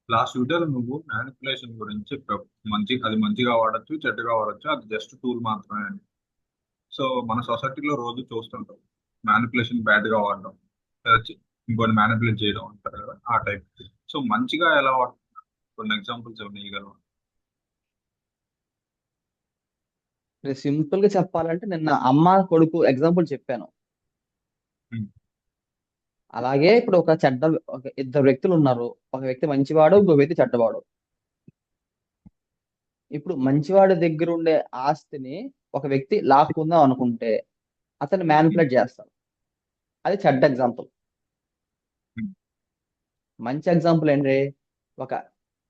Last వీడియోలో నువ్వు manipulation గురించి చెప్పావు. అది మంచిగా వాడచ్చు, చెడ్డగా వాడచ్చు, అది జస్ట్ టూల్ మాత్రమే అని. సో మన సొసైటీలో రోజు చూస్తుంటాం మ్యానిపులేషన్ బ్యాడ్ గా వాడడం, లేదా ఇంకొని మ్యానిపులేట్ చేయడం అంటారు కదా, ఆ టైప్. సో మంచిగా ఎలా వాడుతున్నారు, కొన్ని ఎగ్జాంపుల్స్ ఏమైనా ఇవ్వగలవా? సింపుల్ గా చెప్పాలంటే నిన్న అమ్మ కొడుకు ఎగ్జాంపుల్ చెప్పాను. ఉమ్, అలాగే ఇప్పుడు ఒక ఇద్దరు వ్యక్తులు ఉన్నారు. ఒక వ్యక్తి మంచివాడు, ఇంకో వ్యక్తి చెడ్డవాడు. ఇప్పుడు మంచివాడి దగ్గర ఉండే ఆస్తిని ఒక వ్యక్తి లాక్కుందాం అనుకుంటే అతన్ని ఉమ్, మ్యానిపులేట్ చేస్తాడు. అది చెడ్డ ఎగ్జాంపుల్. ఉమ్, మంచి ఎగ్జాంపుల్ ఏంటి? ఒక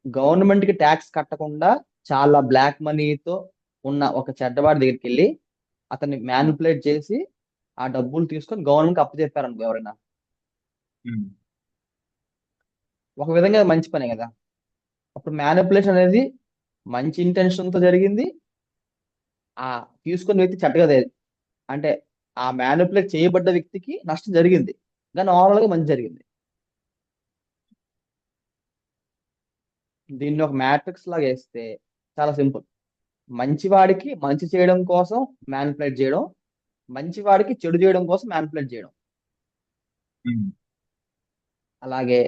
గవర్నమెంట్ కి ట్యాక్స్ కట్టకుండా చాలా బ్లాక్ మనీతో ఉన్న ఒక చెడ్డవాడి దగ్గరికి వెళ్ళి అతన్ని ఉమ్, మ్యానిపులేట్ చేసి ఆ డబ్బులు తీసుకొని గవర్నమెంట్ అప్పచెప్పారనుకో ఎవరైనా, ఉమ్. ఒక విధంగా అది మంచి పనే కదా. అప్పుడు మ్యానిపులేషన్ అనేది మంచి ఇంటెన్షన్ తో జరిగింది. ఆ తీసుకున్న వ్యక్తి చెడ్డగా అంటే ఆ మ్యానిపులేట్ చేయబడ్డ వ్యక్తికి నష్టం జరిగింది, కానీ ఓవరాల్ గా మంచి జరిగింది. దీన్ని ఒక మ్యాట్రిక్స్ లాగా వేస్తే చాలా సింపుల్. మంచివాడికి మంచి చేయడం కోసం మ్యానిపులేట్ చేయడం, మంచివాడికి చెడు చేయడం కోసం మ్యానిపులేట్ చేయడం. ఉమ్. అలాగే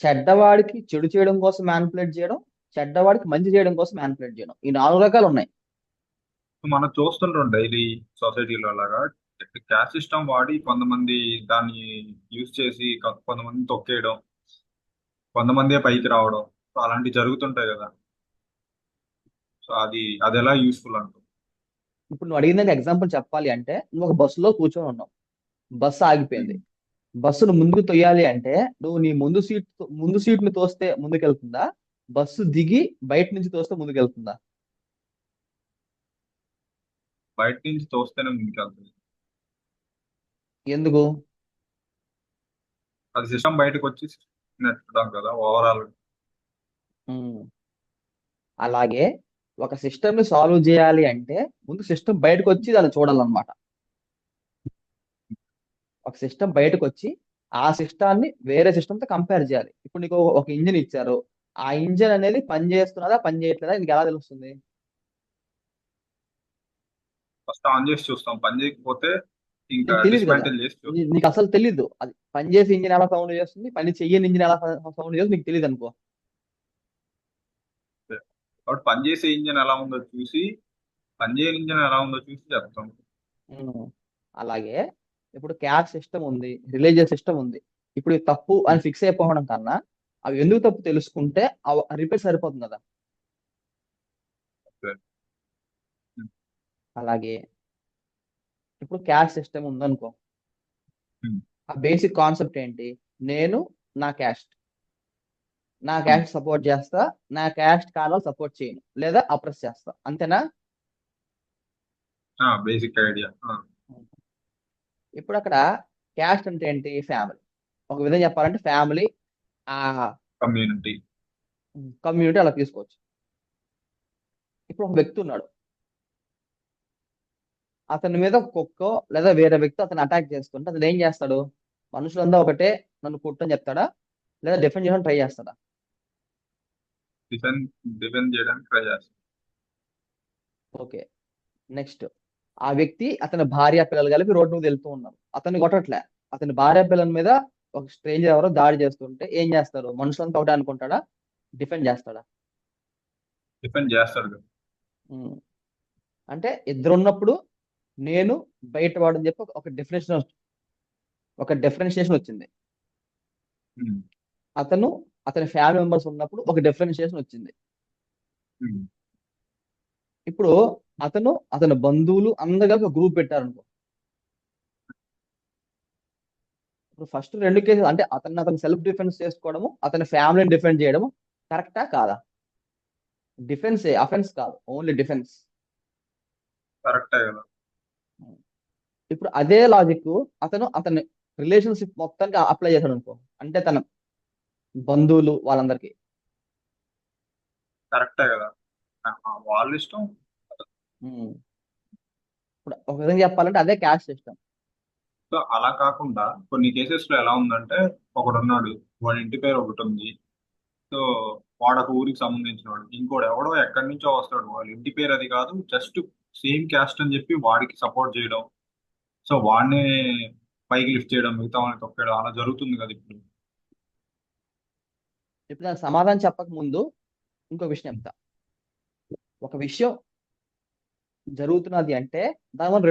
చెడ్డవాడికి చెడు చేయడం కోసం మ్యానిపులేట్ చేయడం, చెడ్డవాడికి మంచి చేయడం కోసం మ్యానిపులేట్ చేయడం, ఈ 4 రకాలు ఉన్నాయి. మనం చూస్తుంటాం డైలీ సొసైటీలో అలాగా క్యాస్ట్ సిస్టమ్ వాడి కొంతమంది దాన్ని యూజ్ చేసి కొంతమంది తొక్కేయడం, కొంతమందే పైకి రావడం. సో అలాంటివి జరుగుతుంటాయి కదా. సో అది ఎలా యూస్ఫుల్ అంటావు? ఇప్పుడు నువ్వు అడిగిన ఎగ్జాంపుల్ చెప్పాలి అంటే, నువ్వు ఒక బస్సులో కూర్చొని ఉన్నావు. బస్సు ఆగిపోయింది. ఉమ్. బస్సును ముందుకు తొయ్యాలి అంటే నువ్వు నీ ముందు సీట్ని తోస్తే ముందుకెళ్తుందా, బస్సు దిగి బయట నుంచి తోస్తే ముందుకెళ్తుందా? బయట నుంచి తోస్తేనే ముందుకెళ్తుంది. ఎందుకు? అది సిస్టమ్ బయటకు వచ్చి నెట్టుతాం కదా ఓవరాల్. ఉమ్. అలాగే ఒక సిస్టమ్ ని సాల్వ్ చేయాలి అంటే ముందు సిస్టమ్ బయటకు వచ్చి దాన్ని చూడాలన్నమాట. ఒక సిస్టమ్ బయటకు వచ్చి ఆ సిస్టాన్ని వేరే సిస్టమ్ తో కంపేర్ చేయాలి. ఇప్పుడు నీకు ఒక ఇంజిన్ ఇచ్చారు. ఆ ఇంజిన్ అనేది పని చేస్తున్నదా పని చేయట్లేదా నీకు ఎలా తెలుస్తుంది? ఫస్ట్ ఆన్ చేసి చూస్తాం, పని చేయకపోతే ఇంకా నీకు తెలియదు కదా. డిస్మాంటిల్ చేసి చూస్తాం. నీకు అసలు తెలీదు అది పని చేసే ఇంజిన్ ఎలా సౌండ్ చేస్తుంది, పని చెయ్యని ఇంజిన్ ఎలా సౌండ్ చేస్తుంది నీకు తెలియదు అనుకో. కాబట్టి పని చేసే ఇంజిన్ ఎలా ఉందో చూసి, పని చేయని ఇంజిన్ ఎలా ఉందో చూసి చెప్తాం. ఉమ్. అలాగే ఇప్పుడు క్యాష్ సిస్టమ్ ఉంది, రిలీజియస్ సిస్టమ్ ఉంది. ఇప్పుడు ఇది తప్పు అని ఉమ్. ఫిక్స్ అయిపోవడం కన్నా అవి ఎందుకు తప్పు తెలుసుకుంటే రిపేర్ సరిపోతుంది కదా. సరే. ఉమ్. అలాగే ఇప్పుడు క్యాష్ సిస్టమ్ ఉందనుకో. ఉమ్. ఆ బేసిక్ కాన్సెప్ట్ ఏంటి? నేను నా క్యాస్ట్ నా ఉమ్. క్యాస్ట్ సపోర్ట్ చేస్తా, నా క్యాస్ట్ కాలాలు సపోర్ట్ చేయను లేదా అప్రెస్ చేస్తా, అంతేనా? Basic idea. ఇప్పుడు అక్కడ క్యాస్ట్ అంటే ఏంటి? ఫ్యామిలీ. ఒక విధంగా చెప్పాలంటే ఫ్యామిలీ ఆ కమ్యూనిటీ. కమ్యూనిటీ అలా తీసుకోవచ్చు. ఇప్పుడు ఒక వ్యక్తి ఉన్నాడు. అతని మీద ఒక కుక్కో లేదా వేరే వ్యక్తి అతను అటాక్ చేస్తుంటే అతను ఏం చేస్తాడు? మనుషులంతా ఒకటే, నన్ను కొట్టని చెప్తాడా లేదా డిఫెండ్ చేయడానికి ట్రై చేస్తాడా? డిఫెండ్ డిఫెండ్ చేయడానికి ట్రై చేస్తాం. ఓకే. నెక్స్ట్, ఆ వ్యక్తి అతని భార్య పిల్లలు కలిపి రోడ్డు మీద వెళ్తూ ఉన్నారు. అతన్ని కొట్టట్లే. అతని భార్య పిల్లల మీద ఒక స్ట్రేంజర్ ఎవరో దాడి చేస్తుంటే ఏం చేస్తారు? మనుషులంతా ఒకటే అనుకుంటాడా, డిఫెండ్ చేస్తాడా? డిఫెండ్ చేస్తాడు కదా. ఉమ్. అంటే ఇద్దరు ఉన్నప్పుడు నేను బయటవాడని చెప్పి ఒక డిఫరెన్షియేషన్ వచ్చింది. ఉమ్. అతను అతని ఫ్యామిలీ మెంబర్స్ ఉన్నప్పుడు ఒక డిఫరెన్షియేషన్ వచ్చింది. ఉమ్. ఇప్పుడు అతని బంధువులు అందరు కలిపి ఒక గ్రూప్ పెట్టారనుకో. ఇప్పుడు ఫస్ట్ రెండు కేసులు అంటే అతను సెల్ఫ్ డిఫెన్స్ చేసుకోవడము, అతని ఫ్యామిలీని డిఫెండ్ చేయడము కరెక్టా కాదా? డిఫెన్స్ అఫెన్స్ కాదు, ఓన్లీ డిఫెన్స్. కరెక్టే కదా. ఇప్పుడు అదే లాజిక్ అతని రిలేషన్షిప్ మొత్తానికి అప్లై చేశాడు అనుకో. అంటే తన బంధువులు వాళ్ళందరికీ. కరెక్టే కదా. వాళ్ళ ఇష్టం. ఉమ్. ఇప్పుడు ఒక విధంగా చెప్పాలంటే అదే క్యాస్ట్ సిస్టమ్. సో అలా కాకుండా కొన్ని కేసెస్ లో ఎలా ఉందంటే ఒకడు ఉన్నాడు, వాడి ఇంటి పేరు ఒకటి ఉంది. సో వాడు ఒక ఊరికి సంబంధించిన వాడు, ఇంకోడు ఎవడో ఎక్కడి నుంచో వస్తాడు, వాళ్ళ ఇంటి పేరు అది కాదు, జస్ట్ సేమ్ క్యాస్ట్ అని చెప్పి వాడికి సపోర్ట్ చేయడం. సో వాడినే పైకి లిఫ్ట్ చేయడం, మిగతా వాళ్ళని తొక్కడం అలా జరుగుతుంది కదా ఇప్పుడు. ఇప్పుడు దానికి సమాధానం చెప్పక ముందు ఇంకో విషయం చెప్తా. ఒక విషయం జరుగుతున్నది అంటే దాని మనం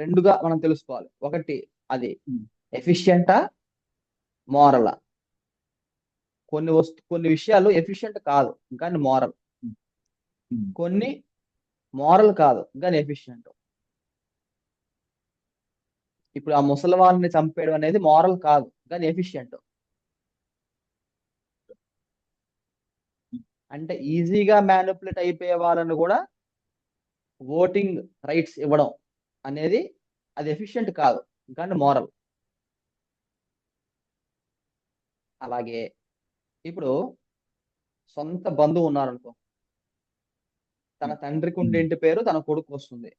రెండుగా మనం తెలుసుకోవాలి. ఒకటి, అది ఎఫిషియంటా, మోరలా. కొన్ని విషయాలు ఎఫిషియంట్ కాదు కానీ మోరల్, కొన్ని మోరల్ కాదు కానీ ఎఫిషియంట్. ఇప్పుడు ఆ ముసలి వాళ్ళని చంపేయడం అనేది మోరల్ కాదు కానీ ఎఫిషియంట్. అంటే ఈజీగా మ్యానిపులేట్ అయిపోయే వాళ్ళని కూడా ఓటింగ్ రైట్స్ ఇవ్వడం అనేది అది ఎఫిషియంట్ కాదు కానీ మోరల్. అలాగే ఇప్పుడు సొంత బంధువు ఉన్నారనుకో, తన తండ్రికి ఉండే ఇంటి పేరు తన కొడుకు వస్తుంది.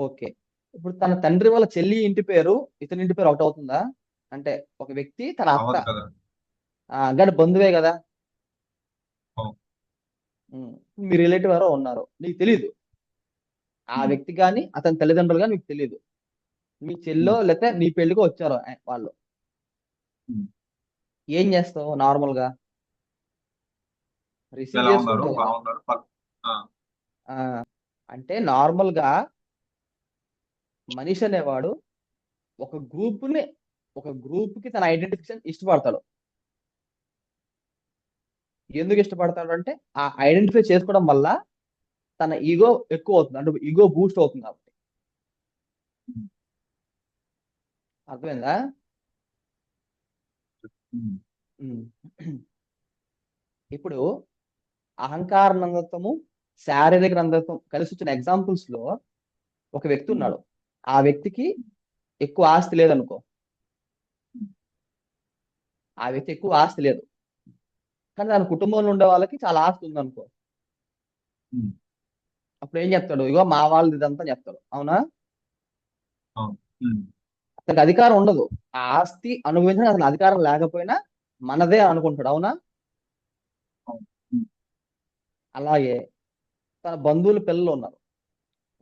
ఓకే, ఇప్పుడు తన తండ్రి వాళ్ళ చెల్లి ఇంటి పేరు ఇతని ఇంటి పేరు ఒకటి అవుతుందా? అంటే ఒక వ్యక్తి తన అత్త అవ్వదు కదా. కానీ బంధువే కదా. అవును. మీ రిలేటివ్ ఎవరో ఉన్నారు, నీకు తెలియదు. ఆ వ్యక్తి కానీ అతని తల్లిదండ్రులు కానీ మీకు తెలియదు. మీ చెల్లో లేకపోతే నీ పెళ్లికి వచ్చారు వాళ్ళు. ఏం చేస్తావు నార్మల్ గా? రిసీవ్ ఎలా ఉన్నారు, చేసుకుంటావు కదా. బాగున్నారు, ఆ, ఆ, అంటే నార్మల్ గా మనిషి అనేవాడు ఒక గ్రూప్ కి తన ఐడెంటిఫికేషన్ ఇష్టపడతాడు. ఎందుకు ఇష్టపడతాడు అంటే ఆ ఐడెంటిఫై చేసుకోవడం వల్ల తన ఈగో ఎక్కువ అవుతుంది, అంటే ఈగో బూస్ట్ అవుతుంది కాబట్టి. అర్థమైందా? ఉమ్. ఇప్పుడు అహంకార నందత్వము, శారీరక నందత్వం కలిసి వచ్చిన ఎగ్జాంపుల్స్ లో ఒక వ్యక్తి ఉన్నాడు. ఆ వ్యక్తికి ఎక్కువ ఆస్తి లేదనుకో, ఆ వ్యక్తి ఎక్కువ ఆస్తి లేదు కానీ తన కుటుంబంలో ఉండే వాళ్ళకి చాలా ఆస్తి ఉందనుకో, అప్పుడు ఏం చెప్తాడు? ఇగో మా వాళ్ళది ఇదంతా చెప్తాడు. అవునా? అతనికి అధికారం ఉండదు, ఆ ఆస్తి అనుభవించిన అతని అధికారం లేకపోయినా మనదే అనుకుంటాడు. అవునా? అలాగే తన బంధువుల పిల్లలు ఉన్నారు,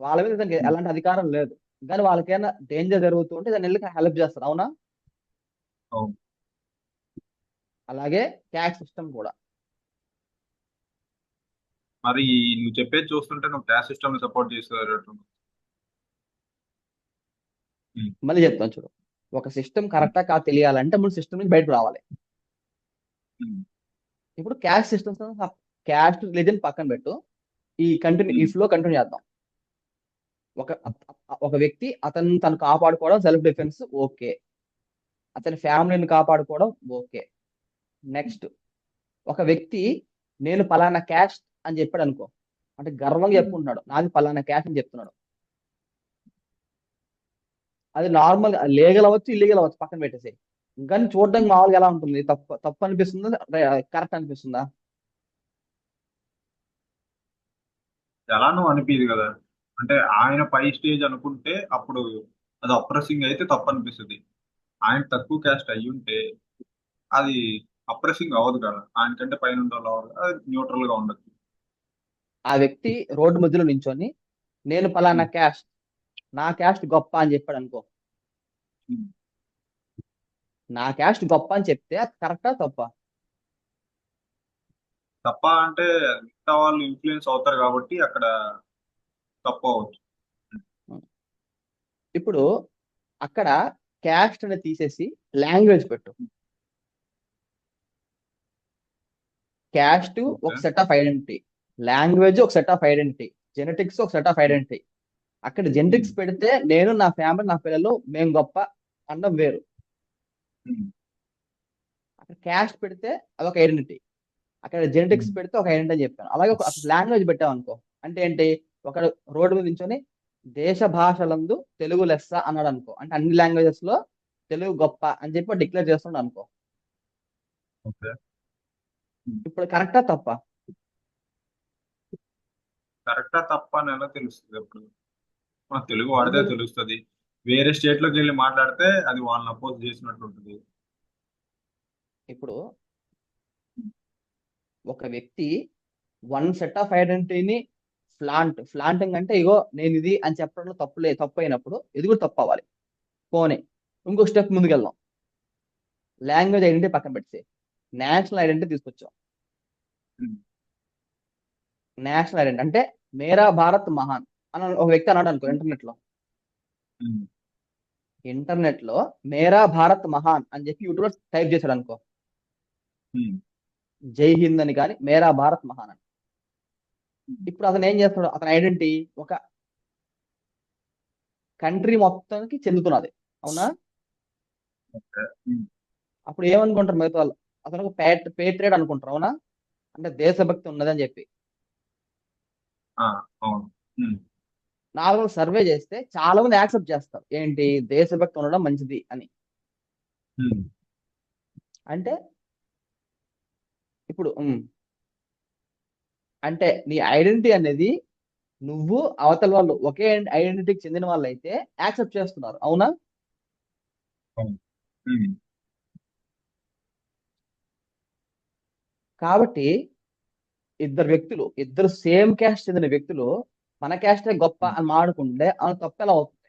వాళ్ళ మీద ఇతనికి ఎలాంటి అధికారం లేదు కానీ వాళ్ళకైనా డేంజర్ జరుగుతుంటే దాన్ని వెళ్ళి హెల్ప్ చేస్తాడు. అవునా? అవును. అలాగే ట్యాక్స్ సిస్టమ్ కూడా. మరి నువ్వు చెప్పేది చూస్తుంటే నువ్వు క్యాస్ట్ సిస్టమ్ సపోర్ట్ చేసేటట్టు. మళ్ళీ చెప్తాను చూడు. ఒక సిస్టమ్ కరెక్టా కాదు తెలియాలంటే ముందు సిస్టమ్ నుంచి బయటకు రావాలి. ఇప్పుడు క్యాస్ట్ సిస్టమ్స్, క్యాస్ట్ రిలీజన్ పక్కన పెట్టు, ఈ ఫ్లో కంటిన్యూ చేద్దాం. ఒక ఒక వ్యక్తి తను కాపాడుకోవడం సెల్ఫ్ డిఫెన్స్, ఓకే. అతని ఫ్యామిలీని కాపాడుకోవడం, ఓకే. నెక్స్ట్, ఒక వ్యక్తి నేను పలానా క్యాస్ట్ అని చెప్పాడు అనుకో, అంటే గర్వంగా చెప్పుకుంటున్నాడు నాది పలానా క్యాస్ట్ అని చెప్తున్నాడు. అది నార్మల్ లీగల్ అవ్వచ్చు, ఇల్లీగల్ అవ్వచ్చు, పక్కన పెట్టేసి. కానీ చూడడానికి మామూలుగా ఎలా ఉంటుంది? తప్పు తప్పు అనిపిస్తుందా, కరెక్ట్ అనిపిస్తుందా? ఎలానో అనిపించదు కదా. అంటే ఆయన పై స్టేజ్ అనుకుంటే అప్పుడు అది అప్రెసింగ్ అయితే తప్పు అనిపిస్తుంది. ఆయన తక్కువ క్యాస్ట్ అయ్యి ఉంటే అది అప్రెసింగ్ అవ్వదు కదా, ఆయనకంటే పైన ఉండే వాళ్ళు అవ్వదు, అది న్యూట్రల్ గా ఉండదు. ఆ వ్యక్తి రోడ్డు మధ్యలో నించొని నేను పలానా క్యాస్ట్, నా క్యాస్ట్ గొప్ప అని చెప్పాడు అనుకో, నా క్యాస్ట్ గొప్ప అని చెప్తే అది కరెక్టా తప్ప? తప్ప అంటే మిగతా వాళ్ళు ఇన్ఫ్లుయెన్స్ అవుతారు కాబట్టి అక్కడ తప్పు అవ్వచ్చు. ఇప్పుడు అక్కడ క్యాస్ట్ అనేది తీసేసి లాంగ్వేజ్ పెట్టు. క్యాస్ట్ ఒక okay. Set of identity, language ఒక సెట్ ఆఫ్ ఐడెంటిటీ, జెనెటిక్స్ ఒక సెట్ ఆఫ్ ఐడెంటిటీ. అక్కడ జెనెటిక్స్ పెడితే నేను, నా ఫ్యామిలీ, నా పిల్లలు మేము గొప్ప అనడం వేరు. అక్కడ క్యాస్ట్ పెడితే అదొక ఐడెంటిటీ, అక్కడ జెనెటిక్స్ పెడితే ఒక ఐడెంటిటీ అని చెప్పాను. అలాగే ఒక లాంగ్వేజ్ పెట్టాం అనుకో, అంటే ఏంటి? ఒక రోడ్డు మీద నించొని దేశ భాషలందు తెలుగు లెస్స అన్నాడు అనుకో, అంటే అన్ని లాంగ్వేజెస్ లో తెలుగు గొప్ప అని చెప్పి డిక్లేర్ చేస్తున్నాడు అనుకో. ఓకే. ఇప్పుడు కరెక్టా తప్ప? కరెక్టా తప్ప అని ఎలా తెలుస్తుంది? అప్పుడు మన తెలుగు వాడితే ఎందుకు? తెలుస్తుంది. వేరే స్టేట్ లోకి వెళ్ళి మాట్లాడితే అది వాళ్ళని అపోజ్ చేసినట్టు ఉంటుంది. ఇప్పుడు ఒక వ్యక్తి వన్ సెట్ ఆఫ్ ఐడెంటిటీని ఫ్లాంటింగ్ అంటే ఇగో నేను ఇది అని చెప్పడంలో తప్పు అయినప్పుడు ఇది కూడా తప్పు అవ్వాలి. పోనీ ఇంకో స్టెప్ ముందుకు వెళ్దాం. లాంగ్వేజ్ ఐడెంటిటీ పక్కన పెట్టి నేషనల్ ఐడెంటిటీ తీసుకొచ్చాం. ఉమ్, నేషనల్ ఐడెంటిటీ అంటే మేరా భారత్ మహాన్ అని ఒక వ్యక్తి అన్నాడు అనుకో ఉమ్, ఇంటర్నెట్ లో మేరా భారత్ మహాన్ అని చెప్పి యూట్యూబ్ లో టైప్ చేశాడు అనుకో, ఉమ్, జై హింద్ అని కానీ మేరా భారత్ మహాన్ అని. ఉమ్. ఇప్పుడు అతను ఏం చేస్తున్నాడు, అతని ఐడెంటిటీ ఒక కంట్రీ మొత్తానికి చెందుతున్నది. అవునా? ఓకే. ఉమ్, అప్పుడు ఏమనుకుంటారు మిగతా వాళ్ళు, అతను ఒక పేట్రియట్ అనుకుంటారు. అవునా? అంటే దేశభక్తి ఉన్నదని చెప్పి. ఆ, అవును. ఉమ్, నార్మల్ సర్వే చేస్తే చాలా మంది యాక్సెప్ట్ చేస్తారు ఏంటి, దేశభక్తి ఉండడం మంచిది అని. ఉమ్. అంటే ఇప్పుడు అంటే నీ ఐడెంటిటీ అనేది నువ్వు అవతల వాళ్ళు ఒకే ఐడెంటిటీకి చెందిన వాళ్ళు అయితే యాక్సెప్ట్ చేస్తున్నారు. అవునా? అవును. ఉమ్, కాబట్టి ఇద్దరు సేమ్ క్యాస్ట్ చెందిన వ్యక్తులు మన క్యాస్టే గొప్ప ఉమ్. అని మాడుకుంటే అది తప్పు ఎలా అవుతుంది?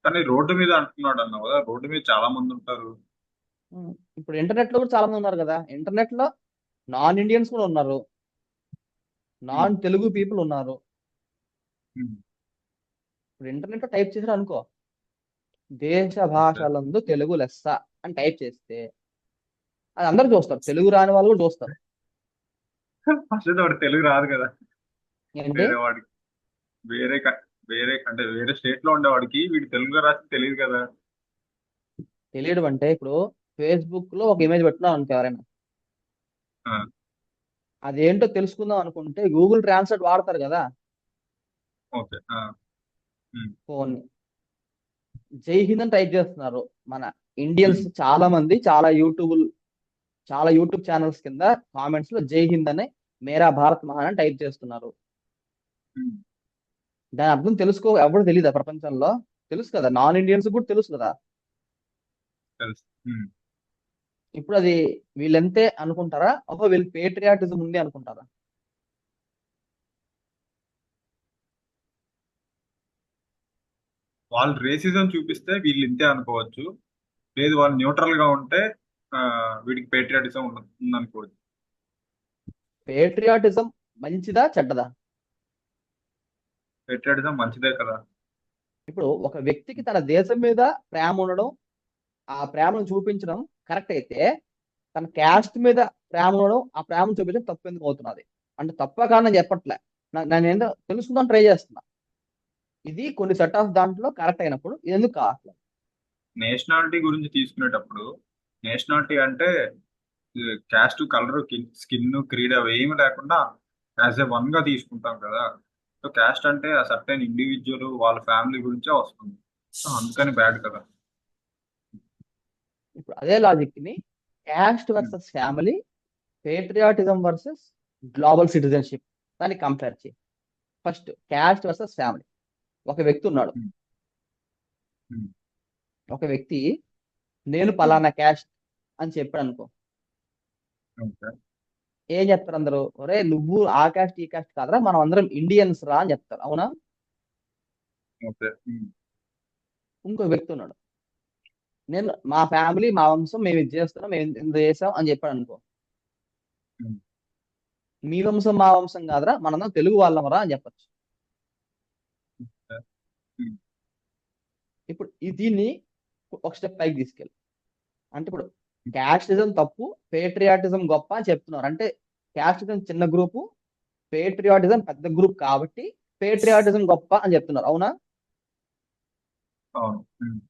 కానీ రోడ్డు మీద అంటున్నాడు అన్నావు కదా, రోడ్డు మీద చాలా మంది ఉంటారు. ఇప్పుడు ఇంటర్నెట్ లో కూడా చాలా మంది ఉన్నారు కదా. ఇంటర్నెట్ లో నాన్ ఇండియన్స్ కూడా ఉన్నారు, ఉమ్, నాన్ తెలుగు పీపుల్ ఉన్నారు. ఉమ్, ఇప్పుడు ఇంటర్నెట్ లో టైప్ చేసారు అనుకో, దేశ ఓకే. భాషలందు తెలుగు లెస్స అని టైప్ చేస్తే అది అందరూ చూస్తారు, తెలుగు రాని వాళ్ళు కూడా చూస్తారు. ఫస్ట్ వాడు తెలుగు రాదు కదా, ఏంటి వేరే వాడికి, వేరే వేరే అంటే వేరే స్టేట్ లో ఉండేవాడికి వీడు తెలుగులో రాసి తెలియదు కదా. తెలియడం అంటే ఇప్పుడు ఫేస్బుక్ లో ఒక ఇమేజ్ పెట్టినా అనుకో ఎవరైనా, ఆ, అదేంటో తెలుసుకుందాం అనుకుంటే గూగుల్ ట్రాన్స్లేట్ వాడతారు కదా. ఓకే. ఆ, ఉమ్, ఫోన్ జై హింద్ అని టైప్ చేస్తున్నారు మన ఉమ్, ఇండియన్స్ చాలా మంది, చాలా యూట్యూబ్ ఛానల్స్ కింద కామెంట్స్ లో జై హింద్ అని మేరా భారత్ మహాన్ అని టైప్ చేస్తున్నారు. ఉమ్, దాని అర్థం ఎవరు తెలియదా ప్రపంచంలో? తెలుసు కదా, నాన్ ఇండియన్స్ కూడా తెలుసు కదా. తెలుసు. ఉమ్. ఇప్పుడు అది వీళ్ళంతే అనుకుంటారా, వీళ్ళు పేట్రియాటిజం ఉంది అనుకుంటారా? వాళ్ళు రేసిజం చూపిస్తే వీళ్ళు ఇంతే అనుకోవచ్చు. లేదు వాళ్ళు న్యూట్రల్ గా ఉంటే ఆ, వీడికి పేట్రియాటిజం ఉందనుకోవచ్చు. పేట్రియాటిజం మంచిదా చెడ్డదా? పేట్రియాటిజం మంచిదే కదా. ఇప్పుడు ఒక వ్యక్తికి తన దేశం మీద ప్రేమ ఉండడం, ఆ ప్రేమను చూపించడం కరెక్ట్ అయితే, తన క్యాస్ట్ మీద ప్రేమ ఉండడం, ఆ ప్రేమను చూపించడం తప్పు ఎందుకు అవుతున్నది? అంటే తప్ప కాదని చెప్పట్లే, నేను ఏంటో తెలుసుకుందాం ట్రై చేస్తున్నా. ఇది కొన్ని సెట్ ఆఫ్ దాంట్లో కరెక్ట్ అయినప్పుడు ఇది ఎందుకు కావట్లేదు? నేషనాలిటీ గురించి తీసుకునేటప్పుడు, నేషనాలిటీ అంటే క్యాస్ట్, కలర్, స్కిన్, క్రీడ్ అవి ఏమి లేకుండా యాజ్ ఎ వన్ గా తీసుకుంటాం కదా. సో క్యాస్ట్ అంటే ఆ సర్టైన్ ఇండివిజువల్ వాళ్ళ ఫ్యామిలీ గురించే వస్తుంది. సో అందుకని బ్యాడ్ కదా. ఇప్పుడు అదే లాజిక్ ని caste um, versus family, patriotism versus global citizenship దాన్ని కంపేర్ చేయి. First caste versus family. ఒక వ్యక్తి ఉన్నాడు, ఉమ్, ఉమ్, ఒక వ్యక్తి నేను ఉమ్. పలానా క్యాస్ట్ అని చెప్పాడు అనుకో, ఓకే. ఏం చెప్తారు అందరూ, ఒరే నువ్వు ఆ క్యాస్ట్ ఈ క్యాస్ట్ కాదురా, మనం అందరం ఇండియన్స్ రా అని చెప్తారు. అవునా? ఓకే. ఉమ్, ఇంకో వ్యక్తి ఉన్నాడు, నేను మా ఫ్యామిలీ మా వంశం మేము ఇది చేస్తున్నాం, మేము ఇంత చేసాం అని చెప్పాడు అనుకో, ఉమ్, మీ వంశం మా వంశం కాదురా, మనందరం తెలుగు వాళ్ళమరా అని చెప్పచ్చు. ఓకే. ఉమ్, ఇప్పుడు దీన్ని ఒక స్టెప్ పైకి తీసుకెళ్ళి, అంటే ఇప్పుడు క్యాస్టిజం తప్పు, పేట్రియాటిజం గొప్ప అని చెప్తున్నారు. అంటే క్యాస్టిజం చిన్న గ్రూపు, పేట్రియాటిజం పెద్ద గ్రూప్ కాబట్టి పేట్రియాటిజం గొప్ప అని చెప్తున్నారు. అవునా? అవును. ఉమ్,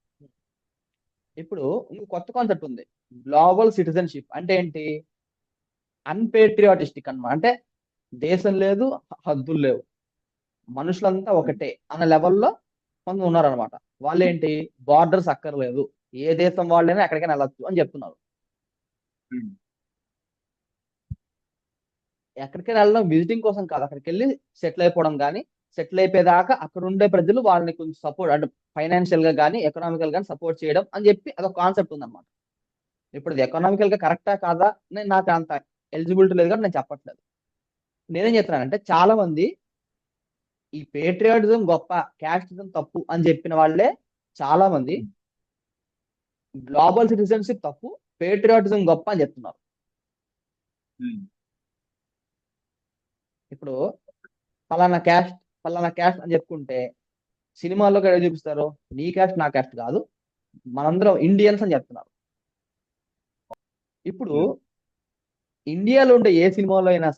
ఇప్పుడు ఇంకో కొత్త కాన్సెప్ట్ ఉంది, గ్లోబల్ సిటిజన్షిప్. అంటే ఏంటి? అన్పేట్రియాటిస్టిక్ అన్నమాట. అంటే దేశం లేదు, హద్దులు లేవు, మనుషులంతా ఉమ్, ఒకటే అన్న లెవెల్లో కొంత ఉన్నారనమాట. వాళ్ళేంటి, బార్డర్స్ అక్కర్లేదు, ఏ దేశం వాళ్ళైనా ఎక్కడికైనా వెళ్ళొచ్చు అని చెప్తున్నారు. ఉమ్, ఎక్కడికైనా వెళ్ళడం విజిటింగ్ కోసం కాదు, అక్కడికి వెళ్ళి సెటిల్ అయిపోవడం కానీ సెటిల్ అయిపోయేదాకా అక్కడ ఉండే ప్రజలు వాళ్ళని కొంచెం సపోర్ట్ అంటే ఫైనాన్షియల్ గా కానీ ఎకనామికల్ గా సపోర్ట్ చేయడం అని చెప్పి అదొక కాన్సెప్ట్ ఉందన్నమాట. ఇప్పుడు అది ఎకనామికల్ గా కరెక్టా కాదా నాకు అంత ఎలిజిబిలిటీ లేదు కానీ నేను చెప్పట్లేదు. నేనేం చెప్తున్నానంటే చాలా మంది ఈ పేట్రియాటిజం గొప్ప, క్యాస్టిజం తప్పు అని చెప్పిన వాళ్ళే చాలా మంది గ్లోబల్ సిటిజన్షిప్ తప్పు, పేట్రియాటిజం గొప్ప అని చెప్తున్నారు. ఇప్పుడు పలానా క్యాస్ట్ అని చెప్పుకుంటే సినిమాల్లో కూడా చూపిస్తారు, నీ క్యాస్ట్ నా క్యాస్ట్ కాదు, మనందరం ఇండియన్స్ అని చెప్తున్నారు. ఇప్పుడు ఇండియాలో ఉండే ఏ సినిమాలో అయినా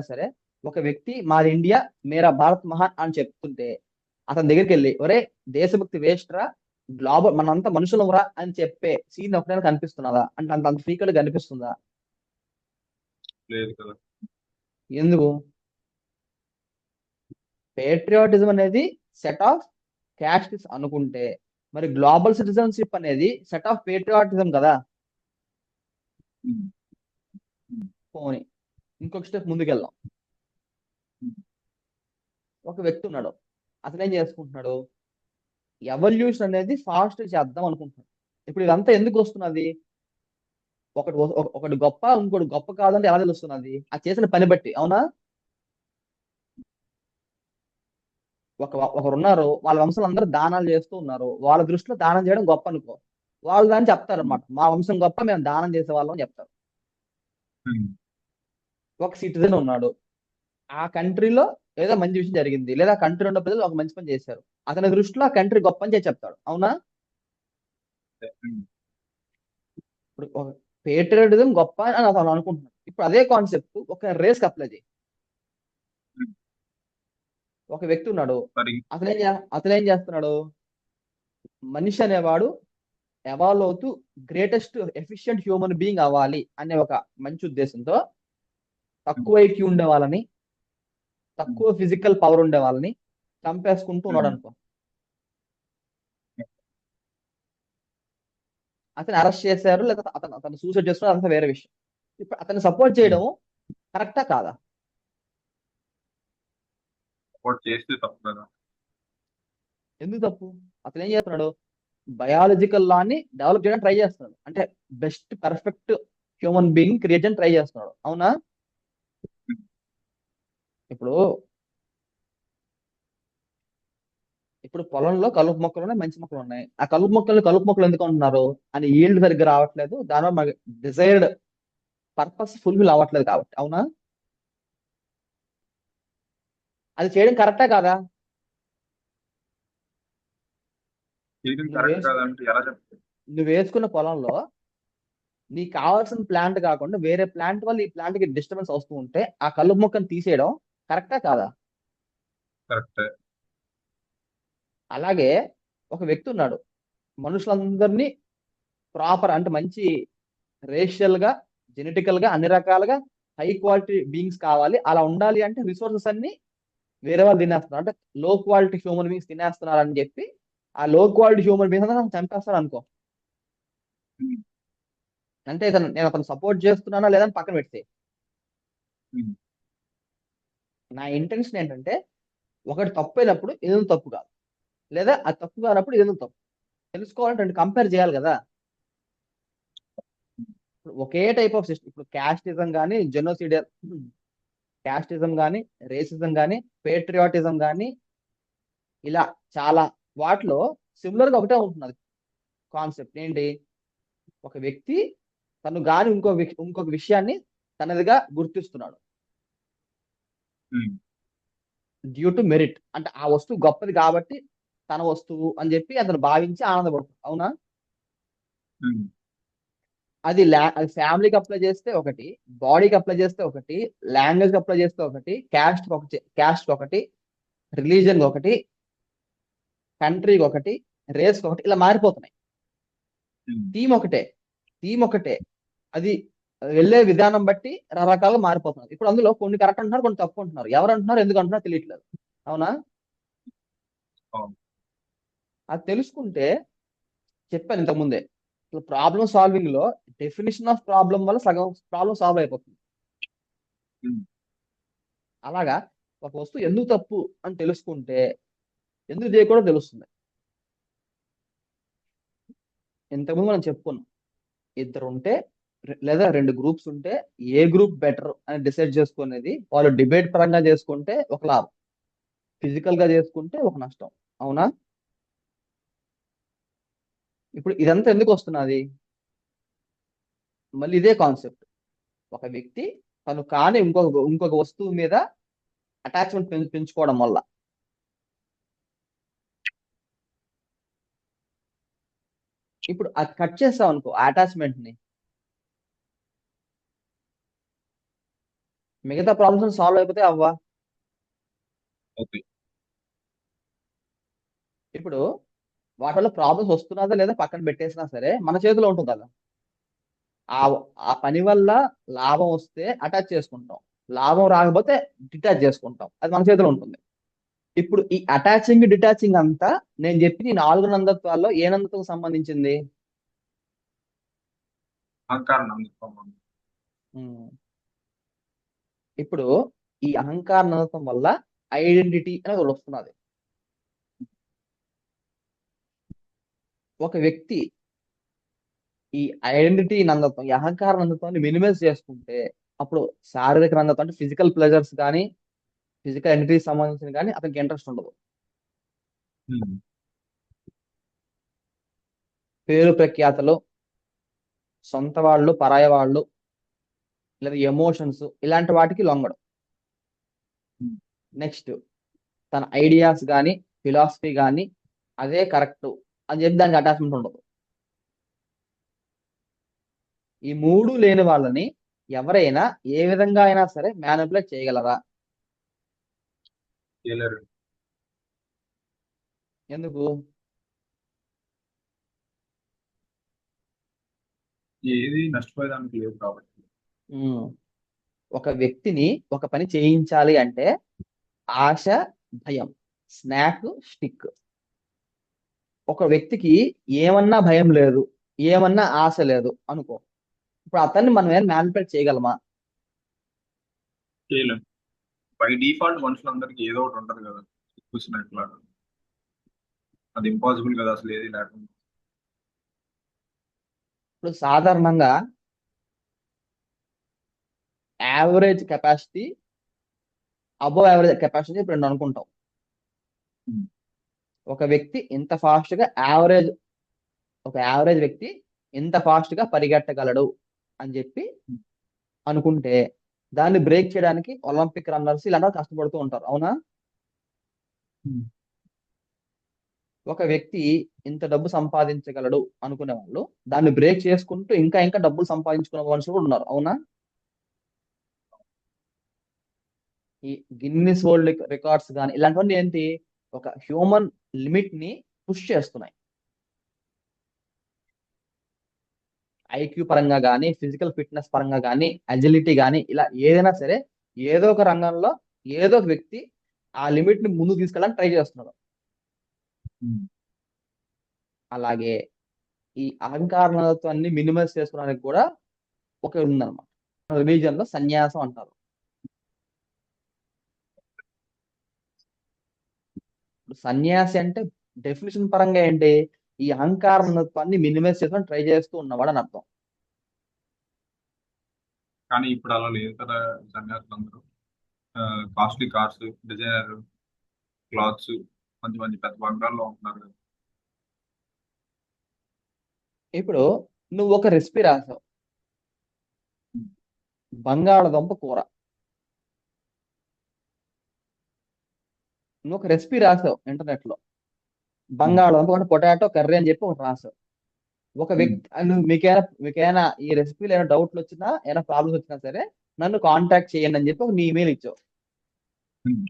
సరే ఒక వ్యక్తి మాది ఇండియా, మేరా భారత్ మహాన్ అని చెప్తుంటే అతని దగ్గరికి వెళ్ళి ఒరే దేశభక్తి వేస్ట్ రా, గ్లోబల్ మనంతా మనుషులం రా అని చెప్పే సీన్ ఒకటైనా కనిపిస్తున్నదా? అంటే అంత ఫ్రీక్వెంట్ గా కనిపిస్తుందా? లేదు కదా. ఎందుకు? పేట్రియాటిజం అనేది సెట్ ఆఫ్ క్యాస్ట్ అనుకుంటే మరి గ్లోబల్ సిటిజన్షిప్ అనేది సెట్ ఆఫ్ పేట్రియాటిజం కదా. పోనీ ఇంకొక స్టెప్ ముందుకెళ్దాం. ఒక వ్యక్తి ఉన్నాడు, అతను ఏం చేసుకుంటున్నాడు, ఎవల్యూషన్ అనేది ఫాస్ట్ చేద్దాం అనుకుంటున్నాడు. ఇప్పుడు ఇదంతా ఎందుకు వస్తున్నది? ఒకటి గొప్ప ఇంకోటి గొప్ప కాదంటే ఎలా తెలుస్తున్నది? ఆ చేసిన పని బట్టి, అవునా? ఒకరున్నారు, వాళ్ళ వంశం అందరూ దానాలు చేస్తూ ఉన్నారు, వాళ్ళ దృష్టిలో దానం చేయడం గొప్ప అనుకో, వాళ్ళు దాన్ని చెప్తారు అనమాట, మా వంశం గొప్ప, మేము దానం చేసే వాళ్ళం అని చెప్తారు. ఒక సిటిజన్ ఉన్నాడు, ఆ కంట్రీలో ఏదో మంచి విషయం జరిగింది, లేదా కంట్రీ ఉన్న ప్రజలు ఒక మంచి పని చేశారు, అతని దృష్టిలో ఆ కంట్రీ గొప్ప అని చేసి చెప్తాడు, అవునా? ఇప్పుడు ఒక పేట్రియటిజం గొప్ప అని అతను అనుకుంటున్నాడు. ఇప్పుడు అదే కాన్సెప్ట్ ఒక రేస్ కి అప్లై చేయి. ఒక వ్యక్తి ఉన్నాడు, అతనేం చేస్తున్నాడు, మనిషి అనేవాడు ఎవాల్వ్ అవుతూ గ్రేటెస్ట్ ఎఫిషియంట్ హ్యూమన్ బీయింగ్ అవ్వాలి అనే ఒక మంచి ఉద్దేశంతో తక్కువ ఐక్యూ ఉండే వాళ్ళని, తక్కువ ఫిజికల్ పవర్ ఉండే వాళ్ళని చంపేసుకుంటూ ఉన్నాడు అనుకో. అతను అరెస్ట్ చేశారు, లేదా అతను సూసైడ్ చేస్తున్నాడు, అదంతా వేరే విషయం. ఇప్పుడు అతన్ని సపోర్ట్ చేయడం కరెక్టా కాదా? సపోర్ట్ చేస్తే తప్పు కదా. ఎందుకు తప్పు? అతను ఏం చేస్తున్నాడు, బయాలజికల్ లాని డెవలప్ చేయడానికి ట్రై చేస్తున్నాడు, అంటే best perfect human being create చేయడానికి ట్రై చేస్తున్నాడు, అవునా? ఇప్పుడు పొలంలో కలుపు మొక్కలు ఉన్నాయి, మంచి మొక్కలు ఉన్నాయి. ఆ కలుపు మొక్కలు ఎందుకు అంటున్నారు అని ఈల్డ్ సరిగ్గా రావట్లేదు, దానివల్ల మనకి డిజైర్డ్ పర్పస్ ఫుల్ఫిల్ అవ్వట్లేదు కాబట్టి, అవునా? అది చేయడం కరెక్టా కాదా? నువ్వు వేసుకున్న పొలంలో నీకు కావాల్సిన ప్లాంట్ కాకుండా వేరే ప్లాంట్ వల్ల ఈ ప్లాంట్ కి డిస్టర్బెన్స్ వస్తూ ఉంటే ఆ కలుపు మొక్కను తీసేయడం కరెక్టా కాదా? కరెక్ట్. అలాగే ఒక వ్యక్తి ఉన్నాడు, మనుషులందరినీ ప్రాపర్ అంటే మంచి రేషియల్ గా, జెనెటికల్ గా, అన్ని రకాలుగా హై క్వాలిటీ బీయింగ్స్ కావాలి, అలా ఉండాలి అంటే రిసోర్సెస్ అన్ని వేరే వాళ్ళు తినేస్తున్నారు, అంటే లో క్వాలిటీ హ్యూమన్ బీయింగ్స్ తినేస్తున్నారు అని చెప్పి ఆ లో క్వాలిటీ హ్యూమన్ బీయింగ్స్ అందరూ చంపేస్తారు అనుకో. అంటే నేను అతను సపోర్ట్ చేస్తున్నానా లేదని పక్కన పెడితే, నా ఇంటెన్షన్ ఏంటంటే ఒకటి తప్పు అయినప్పుడు ఏదో తప్పు కాదు, లేదా అది తప్పు కానప్పుడు ఏదో తప్పు తెలుసుకోవాలంటే రెండు కంపేర్ చేయాలి కదా. ఒకే టైప్ ఆఫ్ సిస్టమ్, ఇప్పుడు క్యాస్టిజం కానీ, క్యాస్టిజం కానీ, రేసిజం కానీ, పేట్రియాటిజం కానీ, ఇలా చాలా వాటిలో సిమిలర్ గా ఒకటే ఉంటున్నది కాన్సెప్ట్. ఏంటి? ఒక వ్యక్తి తను గాని ఇంకొక విషయాన్ని తనదిగా గుర్తిస్తున్నాడు డ్యూ టు మెరిట్, అంటే ఆ వస్తువు గొప్పది కాబట్టి తన వస్తువు అని చెప్పి అతను భావించి ఆనందపడుతుంది, అవునా? అది ఫ్యామిలీకి అప్లై చేస్తే ఒకటి, బాడీకి అప్లై చేస్తే ఒకటి, లాంగ్వేజ్ కి అప్లై చేస్తే ఒకటి, క్యాస్ట్ ఒకటి, రిలీజన్ ఒకటి, కంట్రీకి ఒకటి, రేస్ ఒకటి, ఇలా మారిపోతున్నాయి. థీమ్ ఒకటే, అది వెళ్ళే విధానం బట్టి రకరకాలుగా మారిపోతున్నారు. ఇప్పుడు అందులో కొన్ని కరెక్ట్ అంటున్నారు, కొన్ని తప్పు అంటున్నారు. ఎవరు అంటున్నారు, ఎందుకు అంటున్నారు తెలియట్లేదు, అవునా? అది తెలుసుకుంటే, చెప్పాను ఇంతకుముందే, ప్రాబ్లమ్ సాల్వింగ్ లో డెఫినేషన్ ఆఫ్ ప్రాబ్లం వల్ల సగం ప్రాబ్లం సాల్వ్ అయిపోతుంది. అలాగా ఒక వస్తువు ఎందుకు తప్పు అని తెలుసుకుంటే ఎందుకు చేయకూడదో తెలుస్తుంది. ఇంతకుముందు మనం చెప్పుకున్నాం, ఇద్దరు ఉంటే లేదా రెండు గ్రూప్స్ ఉంటే ఏ గ్రూప్ బెటర్ అని డిసైడ్ చేసుకునేది వాళ్ళు డిబేట్ పరంగా చేసుకుంటే ఒక లాభం, ఫిజికల్ గా చేసుకుంటే ఒక నష్టం. అవునా? ఇప్పుడు ఇదంతా ఎందుకు వస్తున్నది? మళ్ళీ ఇదే కాన్సెప్ట్. ఒక వ్యక్తి తను కాని ఇంకొక వస్తువు మీద అటాచ్మెంట్ పెంచుకోవడం వల్ల. ఇప్పుడు అది కట్ చేస్తాం అనుకో అటాచ్మెంట్ ని, మిగతా ప్రాబ్లమ్స్ సాల్వ్ అయిపోతే అవ్వా. ఓకే. ఇప్పుడు వాటి వల్ల ప్రాబ్లమ్స్ వస్తున్నదా లేదా పక్కన పెట్టేసినా సరే మన చేతిలో ఉంటుంది కదా. ఆ ఆ పని వల్ల లాభం వస్తే అటాచ్ చేసుకుంటాం, లాభం రాకపోతే డిటాచ్ చేసుకుంటాం, అది మన చేతిలో ఉంటుంది. ఇప్పుడు ఈ అటాచింగ్ డిటాచింగ్ అంతా నేను చెప్పిన ఈ 4 నందత్వాల్లో ఏ నందత్వం సంబంధించింది? అహంకార నందత్వం. ఉమ్. ఇప్పుడు ఈ అహంకార నందత్వం వల్ల ఐడెంటిటీ అనేది ఒకటి వస్తున్నది. ఒక వ్యక్తి ఈ ఐడెంటిటీ నందత్వం, ఈ అహంకార నందత్వాన్ని మినిమైజ్ చేసుకుంటే అప్పుడు శారీరక నందత్వం అంటే ఫిజికల్ ప్లెజర్స్ కానీ ఫిజికల్ ఎంటిటీకి సంబంధించిన కానీ అతనికి ఇంట్రెస్ట్ ఉండదు. ఉమ్. పేరు ప్రఖ్యాతలు, సొంత వాళ్ళు పరాయ వాళ్ళు, లేదా ఎమోషన్స్, ఇలాంటి వాటికి లొంగడు. ఉమ్. నెక్స్ట్ తన ఐడియాస్ కానీ ఫిలాసఫీ కానీ అదే కరెక్ట్ అని చెప్పి దానికి అటాచ్మెంట్ ఉండదు. ఈ మూడు లేని వాళ్ళని ఎవరైనా ఏ విధంగా అయినా సరే మ్యానిపులేట్ చేయగలరా? చేయలేరు. ఎందుకు? ఏది నష్టపోయేదానికి లేదు కాబట్టి. ఉమ్. ఒక వ్యక్తిని ఒక పని చేయించాలి అంటే ఆశ, భయం, స్నాక్, స్టిక్. ఒక వ్యక్తికి ఏమన్నా భయం లేదు, ఏమన్నా ఆశ లేదు అనుకో, ఇప్పుడు అతన్ని మనం ఏం మ్యానిపులేట్ చేయగలమా? చేయలేం. బై డిఫాల్ట్ మనుషులందరికీ ఏదో ఒకటి ఉంటది కదా, చూసినట్లా. అది ఇంపాసిబుల్ కదా అసలు ఏది లేకుండా. ఇప్పుడు సాధారణంగా average capacity, above average capacity ఇప్పుడు రెండు అనుకుంటాం. ఉమ్. ఒక వ్యక్తి ఇంత ఫాస్ట్ గా యావరేజ్, ఒక యావరేజ్ వ్యక్తి ఇంత ఫాస్ట్ గా పరిగెట్టగలడు అని చెప్పి ఉమ్. అనుకుంటే దాన్ని బ్రేక్ చేయడానికి ఒలింపిక్ రన్నర్స్ ఇలాంటి కష్టపడుతూ ఉంటారు. అవునా? ఉమ్. ఒక వ్యక్తి ఇంత డబ్బు సంపాదించగలడు అనుకునే వాళ్ళు దాన్ని బ్రేక్ చేసుకుంటూ ఇంకా ఇంకా డబ్బులు సంపాదించుకునే మనుషులు కూడా ఉన్నారు. అవునా? ఈ గిన్నిస్ వరల్డ్ రికార్డ్స్ కానీ ఇలాంటివన్నీ ఏంటి, ఒక హ్యూమన్ లిమిట్ ని పుష్ చేస్తున్నాయి. ఐక్యూ పరంగా కానీ ఫిజికల్ ఫిట్నెస్ పరంగా కానీ అజిలిటీ కానీ ఇలా ఏదైనా సరే ఏదో ఒక రంగంలో ఏదో ఒక వ్యక్తి ఆ లిమిట్ ని ముందుకు తీసుకెళ్ళడానికి ట్రై చేస్తున్నాడు. ఉమ్. అలాగే ఈ అహంకారత్వాన్ని మినిమైజ్ చేసుకోవడానికి కూడా ఒక ఉందన్నమాట. రిలీజన్ లో సన్యాసం అంటారు. ఇప్పుడు సన్యాసి అంటే డెఫినేషన్ పరంగా ఏంటి, ఈ అహంకారత్వాన్ని మినిమైజ్ చేసుకొని ట్రై చేస్తూ ఉన్నవాడు అని అర్థం. కానీ ఇప్పుడు అలా లేదు కదా. సన్యాసులందరూ కాస్ట్లీ కార్స్, డిజైనర్ క్లాత్స్, మంచి మంచి పెద్ద బంగాల్లో ఉంటున్నారు కదా. ఇప్పుడు నువ్వు ఒక రెసిపీ రాసావు, ఉమ్. బంగాళదుంప కూర. నువ్వు ఒక రెసిపీ రాసావు ఇంటర్నెట్ లో, ఉమ్. బంగాళదుంప అంటే పొటాటో కర్రీ అని చెప్పి ఒకటి రాసావు. ఒక ఉమ్. వ్యక్తి మీకైనా ఈ రెసిపీలో ఏమైనా డౌట్లు వచ్చినా ఏమైనా ప్రాబ్లమ్స్ వచ్చినా సరే నన్ను కాంటాక్ట్ చేయండి అని చెప్పి ఒక నీ ఇమెయిల్ ఇచ్చావు. ఉమ్.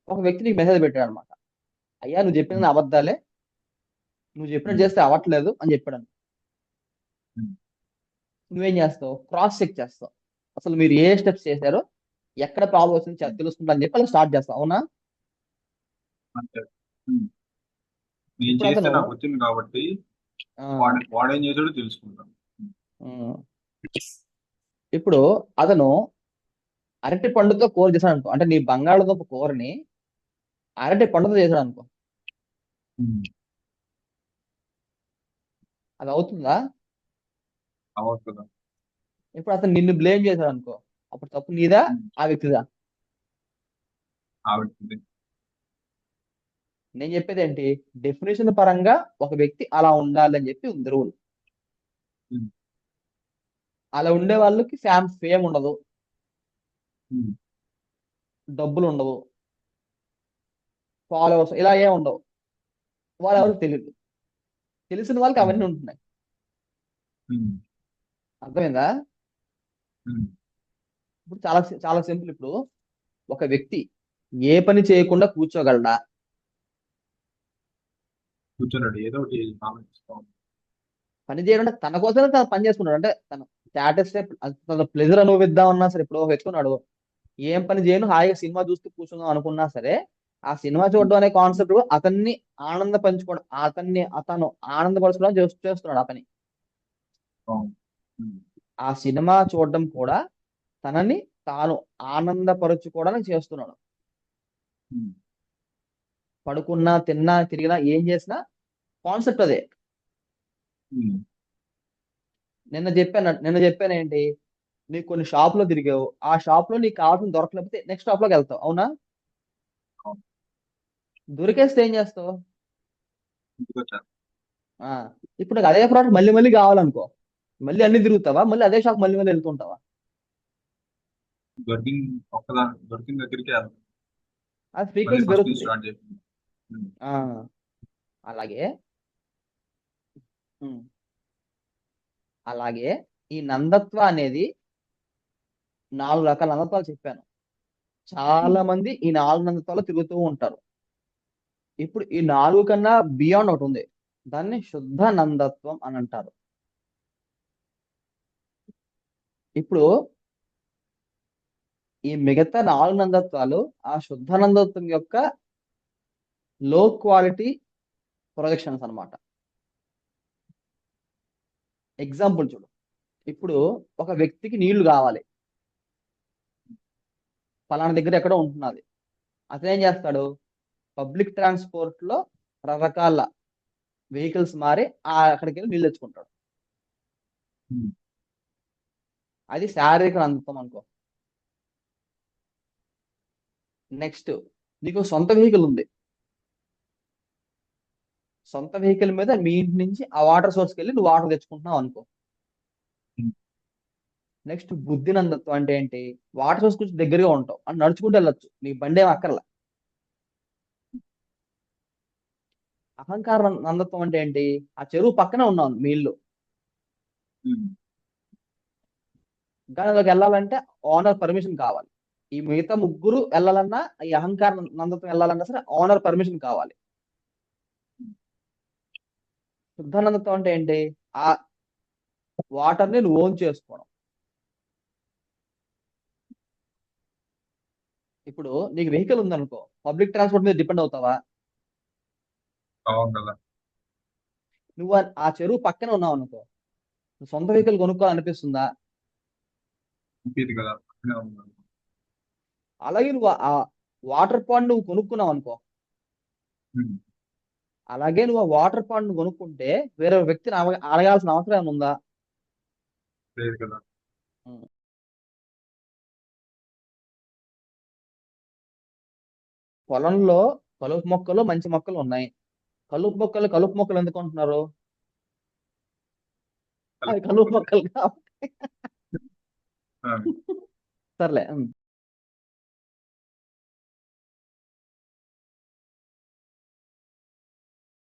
ఒక వ్యక్తి నీకు మెసేజ్ పెట్టాడు అనమాట, అయ్యా నువ్వు చెప్పింది అబద్ధాలే, నువ్వు చెప్పినట్టు ఉమ్. చేస్తే అవ్వట్లేదు అని చెప్పాడు. ఉమ్. నువ్వేం చేస్తావు? క్రాస్ చెక్ చేస్తావు, అసలు మీరు ఏ స్టెప్స్ చేశారో, ఎక్కడ ప్రాబ్లం వచ్చింది తెలుసుకుంటా అని చెప్పి అలా స్టార్ట్ చేస్తావు. అవునా? అంతే. ఉమ్. నేను ఇప్పుడు చేస్తే అతను నాకు వచ్చింది కాబట్టి ఆ, వాడేం చేసాడో తెలుసుకుంటాను. ఉమ్, ఇప్పుడు అతను అరటి పండుతో కూర చేశాడు అనుకో, అంటే నీ బంగాళదుంప కూరని అరటి పండుతో చేశాడు అనుకో, ఉమ్. అది అవుతుందా? అవ్వదు కదా. ఇప్పుడు అతను నిన్ను బ్లేమ్ చేశాడు అనుకో, అప్పుడు తప్పు నీదా ఉమ్. ఆ వ్యక్తిదా? ఆవిడ. నేను చెప్పేది ఏంటి, డెఫినేషన్ పరంగా ఒక వ్యక్తి అలా ఉండాలి అని చెప్పి ఉంది రూల్. ఉమ్. అలా ఉండే వాళ్ళకి ఫేమ్ ఉండదు, ఉమ్. డబ్బులు ఉండవు, ఫాలోవర్స్ ఇలా ఏం ఉండవు, వాళ్ళు ఉమ్. ఎవరికి తెలియదు. తెలిసిన వాళ్ళకి ఉమ్. అవన్నీ ఉంటున్నాయి. ఉమ్. అర్థమైందా? ఉమ్. ఇప్పుడు చాలా చాలా సింపుల్. ఇప్పుడు ఒక వ్యక్తి ఏ పని చేయకుండా కూర్చోగలడా? కూర్చోలేడు, ఏదో ఒకటి ఆలోచిస్తాం. పని చేయడం అంటే తన కోసమే తను పని చేసుకున్నాడు, అంటే తన స్టాటస్ తన ప్లెజర్ అనుభవిద్దాం అన్నా సరే. ఇప్పుడు ఒక వ్యక్తి ఉన్నాడు, ఏం పని చేయను హాయిగా సినిమా చూస్తూ కూర్చుందాం అనుకున్నా సరే, ఆ సినిమా చూడడం అనే కాన్సెప్ట్ అతన్ని ఆనంద పంచుకోవడం, అతను ఆనందపరచడం చేస్తున్నాడు ఆ పని. అవును. ఉమ్. ఆ సినిమా చూడడం కూడా తనని తాను ఆనందపరుచుకోవడానికి చేస్తున్నాడు. ఉమ్. పడుకున్నా, తిన్నా, తిరిగినా, ఏం చేసినా కాన్సెప్ట్ అదే. ఉమ్. నిన్న చెప్పాను ఏంటి, నీకు కొన్ని షాపులో తిరిగావు, ఆ షాప్ లో నీకు కావాల్సిన దొరకలేకపోతే నెక్స్ట్ షాప్ లోకి వెళ్తావు, అవునా? అవును. దొరికేస్తే ఏం చేస్తావు? ఇంటికి వచ్చాను. ఆ ఇప్పుడు నీకు అదే ప్రోడక్ట్ మళ్ళీ మళ్ళీ కావాలనుకో, మళ్ళీ అన్ని తిరుగుతావా, మళ్ళీ అదే షాప్ మళ్ళీ మళ్ళీ వెళ్తుంటావా? దొరికిన దొరికిన దగ్గరికి వెళ్తాను. అది మళ్ళీ ఫ్రీక్వెన్సీ ఫస్ట్ నుంచి పెరుగుతుంది. స్టార్ట్ చేస్తాను. ఉమ్. ఆ అలాగే ఉమ్, అలాగే ఈ నందత్వ అనేది 4 రకాల నందత్వాలు చెప్పాను. ఉమ్. చాలా మంది ఈ 4 నందత్వాలు తిరుగుతూ ఉంటారు. ఇప్పుడు ఈ 4 కన్నా బియాండ్ ఒకటి ఉంది, దాన్ని శుద్ధ నందత్వం అని అంటారు. ఇప్పుడు ఈ మిగతా 4 నందత్వాలు ఆ శుద్ధ నందత్వం యొక్క లో క్వాలిటీ ప్రొజెక్షన్స్ అన్నమాట. ఎగ్జాంపుల్ చూడు, ఇప్పుడు ఒక వ్యక్తికి నీళ్లు కావాలి, పలానా దగ్గర ఎక్కడో ఉంటున్నది. అతను ఏం చేస్తాడు, పబ్లిక్ ట్రాన్స్పోర్ట్ లో రకరకాల వెహికల్స్ మారి అక్కడికి వెళ్ళి నీళ్ళు తెచ్చుకుంటాడు. ఉమ్. అది శారీరక నందత్వం అనుకో. నెక్స్ట్, నీకు సొంత వెహికల్ ఉంది, సొంత వెహికల్ మీద మీ ఇంటి నుంచి ఆ వాటర్ సోర్స్కి వెళ్ళి నువ్వు వాటర్ తెచ్చుకుంటున్నావు అనుకో. ఉమ్. నెక్స్ట్, బుద్ధి నందత్వం అంటే ఏంటి, వాటర్ సోర్స్ కొంచెం దగ్గరగా ఉంటావు అని నడుచుకుంటూ వెళ్ళొచ్చు, నీకు బండి ఏం అక్కర్లా. అహంకార నందత్వం అంటే ఏంటి, ఆ చెరువు పక్కనే ఉన్నావు మీ ఇల్లు, ఉమ్. కానీ అందులోకి వెళ్ళాలంటే ఓనర్ పర్మిషన్ కావాలి. ఈ మిగతా ముగ్గురు వెళ్ళాలన్నా, ఈ అహంకార నందత్వం వెళ్ళాలన్నా సరే ఓనర్ పర్మిషన్ కావాలి. శుద్ధానందత్వం అంటే ఏంటి, ఆ వాటర్ ని నువ్వు ఓన్ చేసుకోవడం. ఇప్పుడు నీకు వెహికల్ ఉందనుకో, పబ్లిక్ ట్రాన్స్పోర్ట్ మీద డిపెండ్ అవుతావా? అవును కదా. నువ్వు ఆ చెరువు పక్కనే ఉన్నావు అనుకో, నువ్వు సొంత వెహికల్ కొనుక్కోవాలనిపిస్తుందా? ఇంకేది కదా, పక్కనే ఉన్నాను. అలాగే నువ్వు ఆ వాటర్ పాండ్ నువ్వు కొనుక్కున్నావు అనుకో, ఉమ్. అలాగే నువ్వు ఆ వాటర్ పాండ్ కొనుక్కుంటే వేరే వ్యక్తిని అడగాల్సిన అవసరం ఏమైనా ఉందా? లేదు కదా. ఉం. పొలంలో కలుపు మొక్కలు, మంచి మొక్కలు ఉన్నాయి. కలుపు మొక్కలు ఎందుకు అంటున్నారు, అవి కలుపు కలిపి. మొక్కలు కాబట్టి. ఆ. సర్లే.